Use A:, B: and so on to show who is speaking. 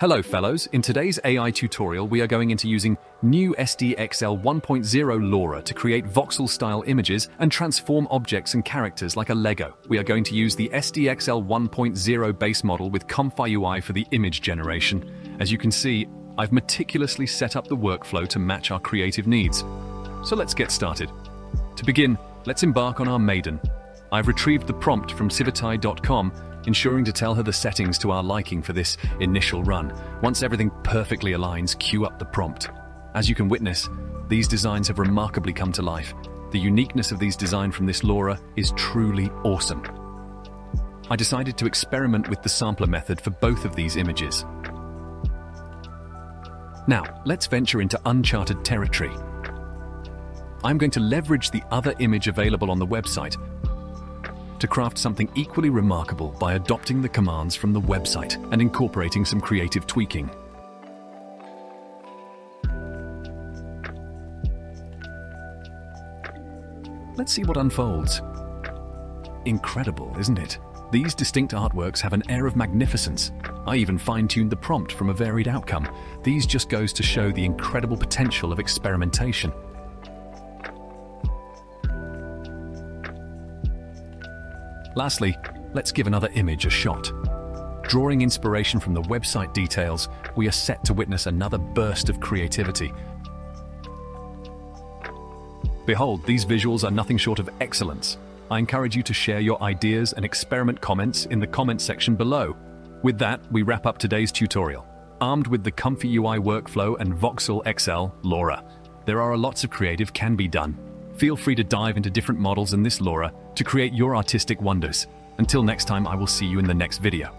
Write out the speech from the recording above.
A: Hello fellows, in today's AI tutorial we are going into using new SDXL 1.0 LoRA to create voxel-style images and transform objects and characters like a Lego. We are going to use the SDXL 1.0 base model with ComfyUI for the image generation. As you can see, I've meticulously set up the workflow to match our creative needs. So let's get started. To begin, let's embark on our maiden. I've retrieved the prompt from civitai.com, ensuring to tell her the settings to our liking for this initial run. Once everything perfectly aligns, cue up the prompt. As you can witness, these designs have remarkably come to life. The uniqueness of these designs from this LoRA is truly awesome. I decided to experiment with the sampler method for both of these images. Now, let's venture into uncharted territory. I'm going to leverage the other image available on the website to craft something equally remarkable by adopting the commands from the website and incorporating some creative tweaking. Let's see what unfolds. Incredible, isn't it? These distinct artworks have an air of magnificence. I even fine-tuned the prompt from a varied outcome. These just goes to show the incredible potential of experimentation. Lastly, let's give another image a shot. Drawing inspiration from the website details, we are set to witness another burst of creativity. Behold, these visuals are nothing short of excellence. I encourage you to share your ideas and experiment comments in the comment section below. With that, we wrap up today's tutorial. Armed with the ComfyUI workflow and Voxel XL LoRA, there are lots of creative can be done. Feel free to dive into different models in this LoRA to create your artistic wonders. Until next time, I will see you in the next video.